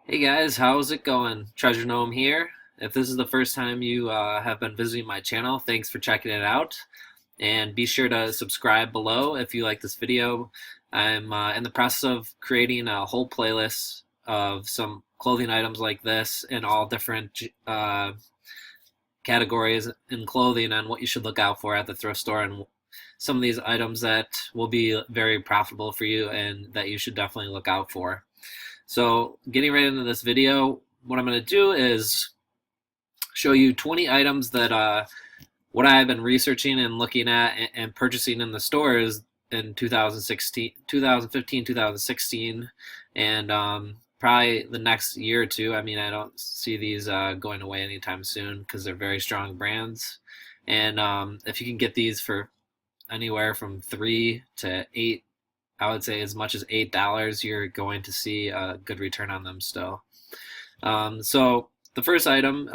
Hey guys, how's it going? Treasure Gnome here. If this is the first time you have been visiting my channel, thanks for checking it out. And be sure to subscribe below if you like this video. I'm in the process of creating a whole playlist of some clothing items like this in all different categories in clothing and what you should look out for at the thrift store, and some of these items that will be very profitable for you and that you should definitely look out for. So getting right into this video, what I'm going to do is show you 20 items that what I've been researching and looking at and purchasing in the stores in 2016, 2015, 2016, and probably the next year or two. I mean, I don't see these going away anytime soon because they're very strong brands. And if you can get these for anywhere from 3 to 8, I would say as much as $8, you're going to see a good return on them still. So the first item,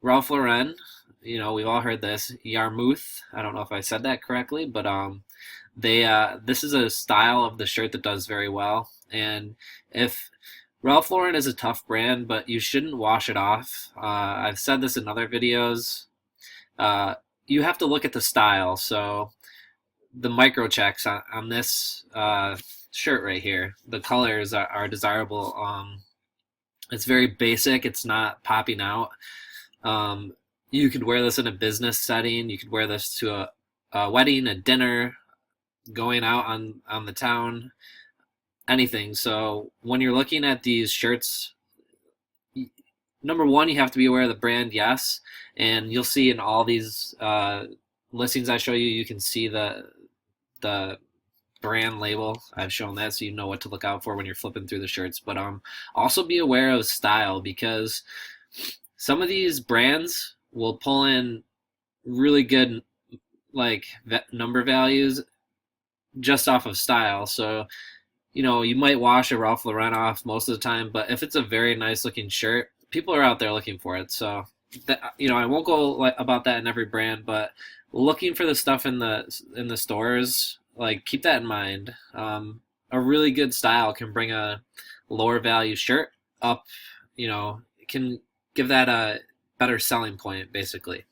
Ralph Lauren. You know, we've all heard this, Yarmouth. I don't know if I said that correctly, but this is a style of the shirt that does very well. And if Ralph Lauren is a tough brand, but you shouldn't wash it off. I've said this in other videos. You have to look at the style. So the micro checks on this shirt right here. The colors are desirable. It's very basic. It's not popping out. You could wear this in a business setting. You could wear this to a wedding, a dinner, going out on the town, anything. So when you're looking at these shirts, number one, you have to be aware of the brand, yes. And you'll see in all these listings I show you, you can see the brand label. I've shown that so you know what to look out for when you're flipping through the shirts. But also be aware of style, because some of these brands will pull in really good like number values just off of style. So you know, you might wash a Ralph Lauren off most of the time, but if it's a very nice looking shirt, people are out there looking for it. So that, you know, I won't go like about that in every brand, but looking for the stuff in the stores, like keep that in mind. A really good style can bring a lower value shirt up. You know, it can give that a better selling point, basically.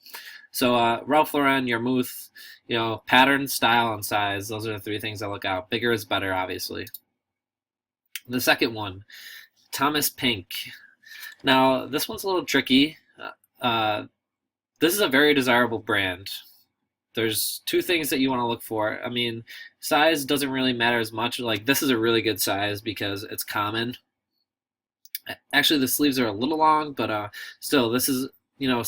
So Ralph Lauren, Yarmouth, you know, pattern, style, and size. Those are the three things I look out. Bigger is better, obviously. The second one, Thomas Pink. Now, this one's a little tricky. This is a very desirable brand. There's two things that you want to look for. I mean, size doesn't really matter as much. Like, this is a really good size because it's common. Actually, the sleeves are a little long, but still, this is, you know,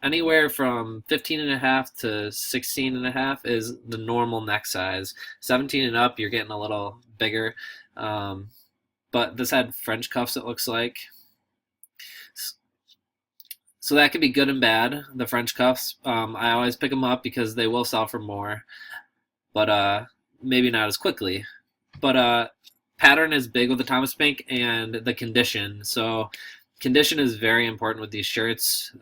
anywhere from 15 and a half to 16 and a half is the normal neck size. 17 and up, you're getting a little bigger. But this had French cuffs, it looks like. So that could be good and bad, the French cuffs. I always pick them up because they will sell for more, but maybe not as quickly. But pattern is big with the Thomas Pink, and the condition. So condition is very important with these shirts.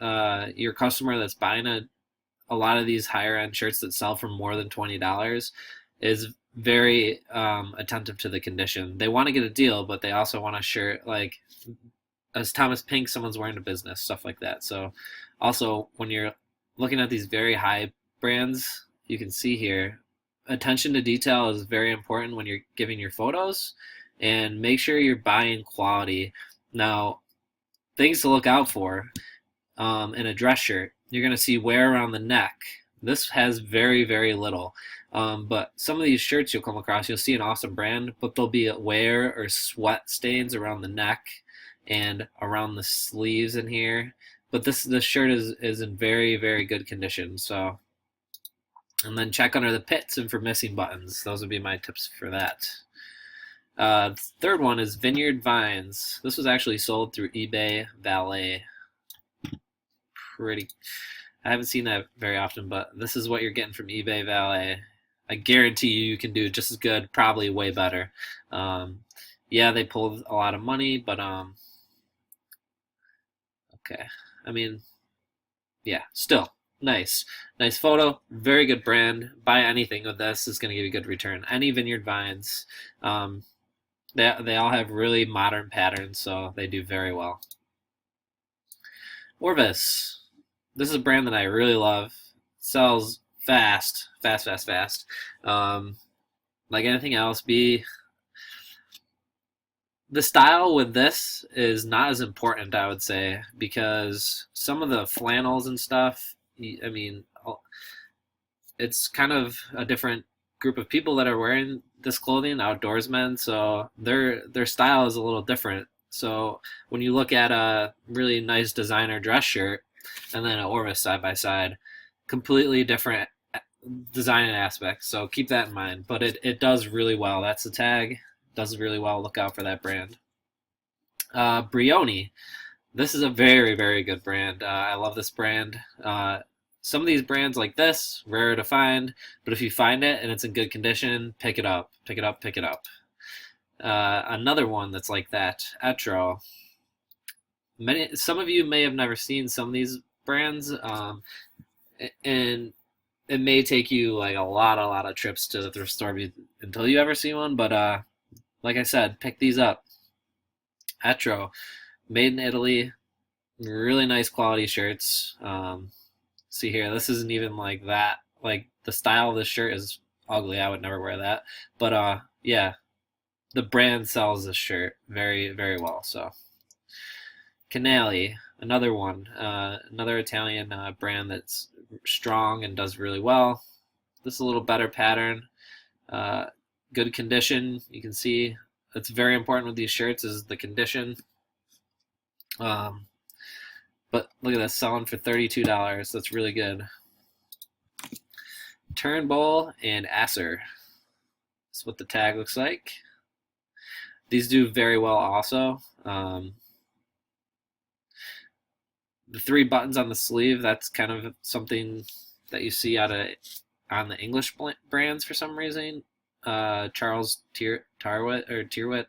Your customer that's buying a lot of these higher end shirts that sell for more than $20 is very attentive to the condition. They want to get a deal, but they also want a shirt like as Thomas Pink, someone's wearing a business, stuff like that. So also when you're looking at these very high brands, you can see here, attention to detail is very important when you're giving your photos, and make sure you're buying quality. Now, things to look out for in a dress shirt, you're going to see wear around the neck. This has very, very little. But some of these shirts you'll come across, you'll see an awesome brand, but there'll be wear or sweat stains around the neck and around the sleeves in here. But this shirt is in very, very good condition. So, and then check under the pits and for missing buttons. Those would be my tips for that. Third one is Vineyard Vines. This was actually sold through eBay Valet. I haven't seen that very often, but this is what you're getting from eBay Valet. I guarantee you can do just as good, probably way better. Yeah, they pulled a lot of money, but okay. I mean, yeah, still nice photo, very good brand. Buy anything with this is going to give you a good return. Any Vineyard Vines. They all have really modern patterns, so they do very well. Orvis. This is a brand that I really love. Sells fast, fast, fast, fast. Um, like anything else, the style with this is not as important, I would say, because some of the flannels and stuff, I mean, it's kind of a different group of people that are wearing this clothing, outdoorsmen, so their style is a little different. So when you look at a really nice designer dress shirt and then an Orvis side by side, completely different design aspects. So keep that in mind. But it does really well. That's the tag. Does really well. Look out for that brand. Brioni. This is a very, very good brand. I love this brand. Some of these brands like this, rare to find, but if you find it and it's in good condition, pick it up. Pick it up, pick it up. Another one that's like that, Etro. Some of you may have never seen some of these brands, and it may take you like a lot of trips to the thrift store until you ever see one. But like I said, pick these up. Etro, made in Italy, really nice quality shirts. See here, this isn't even like that. Like the style of this shirt is ugly. I would never wear that. But yeah, the brand sells this shirt very, very well. So Canali, another one, another Italian brand that's strong and does really well. This is a little better pattern, good condition. You can see it's very important with these shirts is the condition. But look at this, selling for $32. That's really good. Turnbull and Acer. That's what the tag looks like. These do very well also. The 3 buttons on the sleeve, that's kind of something that you see on the English brands for some reason. Charles Tyrwhitt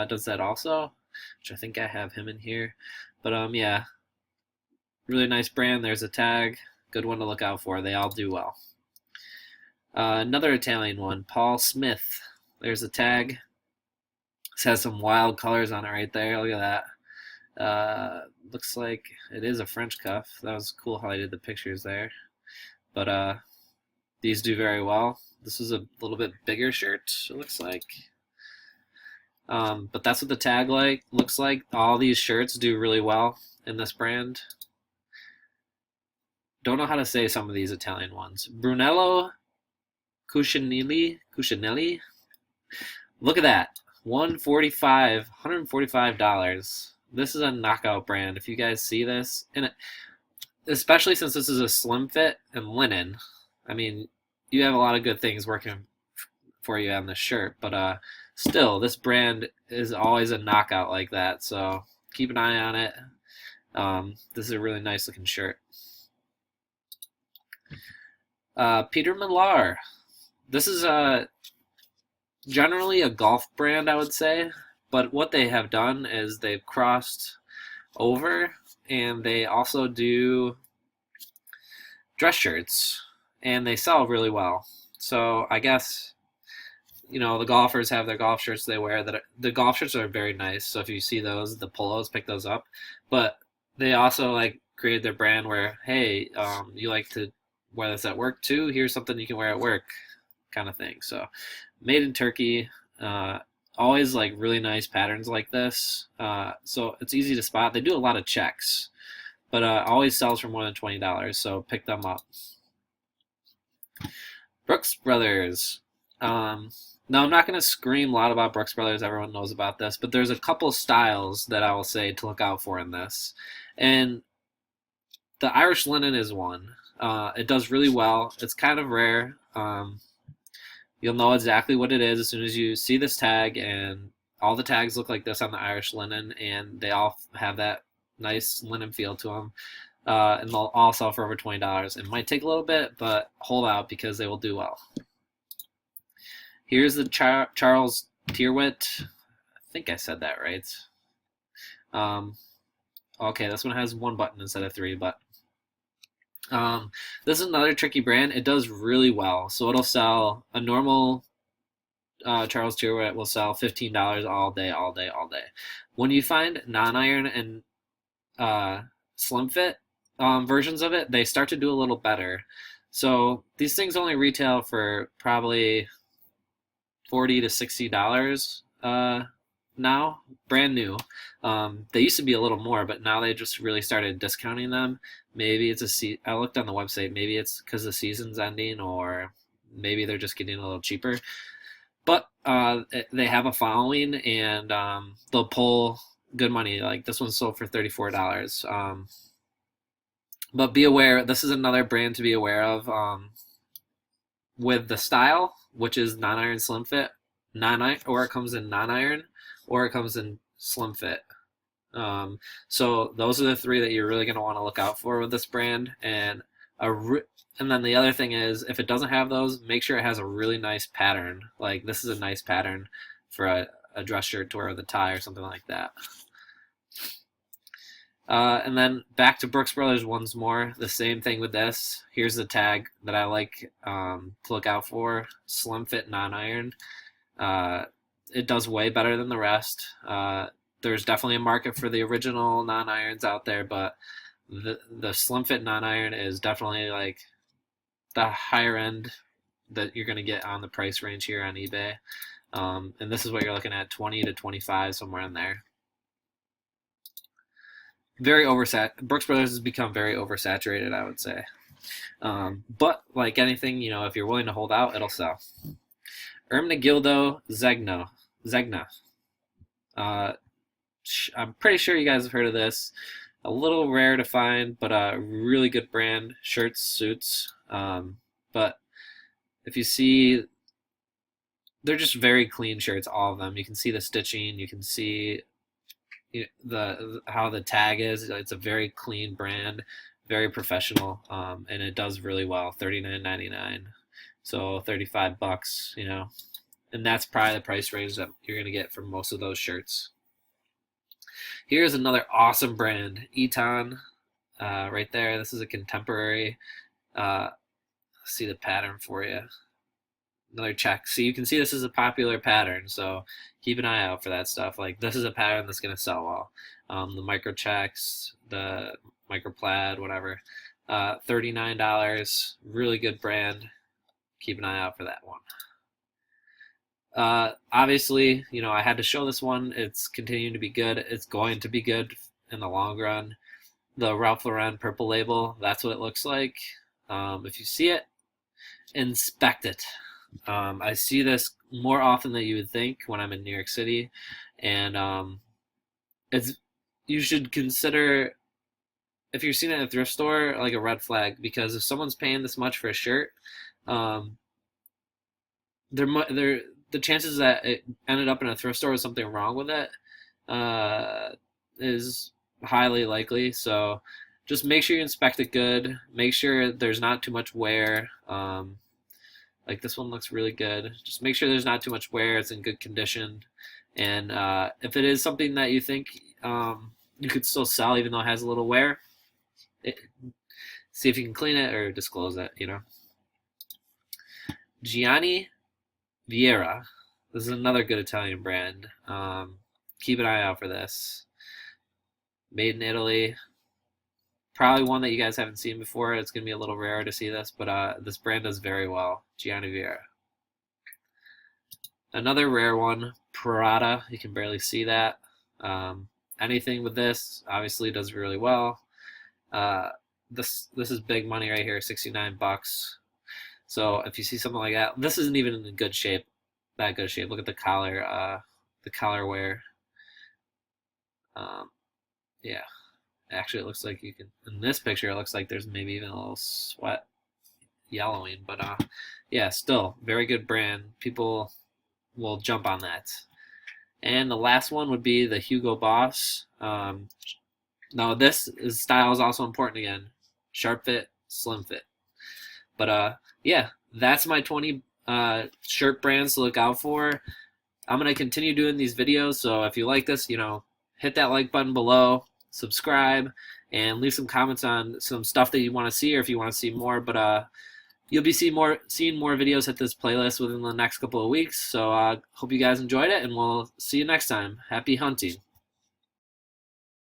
does that also, which I think I have him in here. But yeah, really nice brand. There's a tag. Good one to look out for. They all do well. Another Italian one, Paul Smith. There's a tag. This has some wild colors on it right there. Look at that. Looks like it is a French cuff. That was cool how they did the pictures there. But these do very well. This is a little bit bigger shirt, it looks like. But that's what the tag looks like. All these shirts do really well in this brand. Don't know how to say some of these Italian ones. Brunello Cucinelli. Look at that. $145. This is a knockout brand. If you guys see this, and especially since this is a slim fit and linen, I mean, you have a lot of good things working for you on this shirt. But still, this brand is always a knockout like that. So keep an eye on it. This is a really nice looking shirt. Peterman Lar. This is generally a golf brand, I would say. But what they have done is they've crossed over, and they also do dress shirts, and they sell really well. So I guess, the golfers have their golf shirts they wear. The golf shirts are very nice. So if you see those, the polos, pick those up. But they also created their brand where, hey, you like to wear this at work too? Here's something you can wear at work, kind of thing. So made in Turkey. Always really nice patterns like this. So it's easy to spot. They do a lot of checks, but always sells for more than $20. So pick them up. Brooks Brothers. Now I'm not going to scream a lot about Brooks Brothers. Everyone knows about this, but there's a couple styles that I will say to look out for in this, and the Irish linen is one. It does really well. It's kind of rare. You'll know exactly what it is as soon as you see this tag, and all the tags look like this on the Irish linen, and they all have that nice linen feel to them. And they'll all sell for over $20. It might take a little bit, but hold out because they will do well. Here's the Charles Tyrwhitt. I think I said that right. Okay, this one has 1 button instead of 3, but this is another tricky brand. It does really well. So it'll sell a normal Charles Tyrwhitt will sell $15 all day, all day, all day. When you find non-iron and slim fit versions of it, they start to do a little better. So these things only retail for probably $40 to $60 now, brand new. They used to be a little more, but now they just really started discounting them. Maybe it's I looked on the website, maybe it's because the season's ending, or maybe they're just getting a little cheaper. But they have a following, and they'll pull good money. Like this one sold for $34. But be aware, this is another brand to be aware of with the style, which is non-iron slim fit, non-iron, or it comes in non-iron, or it comes in slim fit. So those are the three that you're really going to want to look out for with this brand. And then the other thing is, if it doesn't have those, make sure it has a really nice pattern. Like this is a nice pattern for a dress shirt to wear with a tie or something like that. And then back to Brooks Brothers once more. The same thing with this. Here's the tag that I like to look out for: slim fit non-iron. It does way better than the rest. There's definitely a market for the original non-irons out there, but the slim fit non-iron is definitely like the higher end that you're going to get on the price range here on eBay. And this is what you're looking at, 20 to 25, somewhere in there. Very Brooks Brothers has become very oversaturated, I would say. But like anything, if you're willing to hold out, it'll sell. Gildo Zegna. I'm pretty sure you guys have heard of this. A little rare to find, but a really good brand. Shirts, suits. But if you see, they're just very clean shirts, all of them. You can see the stitching. You can see how the tag is. It's a very clean brand, very professional, and it does really well. $39.99, so $35, and that's probably the price range that you're gonna get for most of those shirts. Here's another awesome brand, Etro, right there. This is a contemporary. See the pattern for you. Another check. So you can see this is a popular pattern, so keep an eye out for that stuff. Like this is a pattern that's going to sell well. The micro checks, the micro plaid, whatever. $39, really good brand. Keep an eye out for that one. Obviously, I had to show this one. It's continuing to be good. It's going to be good in the long run. The Ralph Lauren purple label, that's what it looks like. If you see it, inspect it. I see this more often than you would think when I'm in New York City, and you should consider, if you're seeing it at a thrift store, like a red flag, because if someone's paying this much for a shirt, the chances that it ended up in a thrift store with something wrong with it is highly likely. So just make sure you inspect it good. Make sure there's not too much wear. Like this one looks really good. Just make sure there's not too much wear. It's in good condition. And if it is something that you think you could still sell even though it has a little wear, see if you can clean it or disclose it, Gianni Viera. This is another good Italian brand. Keep an eye out for this. Made in Italy. Probably one that you guys haven't seen before. It's going to be a little rare to see this, but this brand does very well. Gianni Viera. Another rare one, Pirata. You can barely see that. Anything with this obviously does really well. This is big money right here, $69. So if you see something like that, this isn't even in good shape. That good shape. Look at the collar wear. Yeah. Actually, it looks like you can, in this picture, it looks like there's maybe even a little sweat yellowing. But yeah, still, very good brand. People will jump on that. And the last one would be the Hugo Boss. Now, style is also important again. Sharp fit, slim fit. But yeah, that's my 20 shirt brands to look out for. I'm going to continue doing these videos. So if you like this, hit that like button below. Subscribe and leave some comments on some stuff that you want to see or if you want to see more. But You'll be seeing more videos at this playlist within the next couple of weeks. So hope you guys enjoyed it, and we'll see you next time. Happy hunting.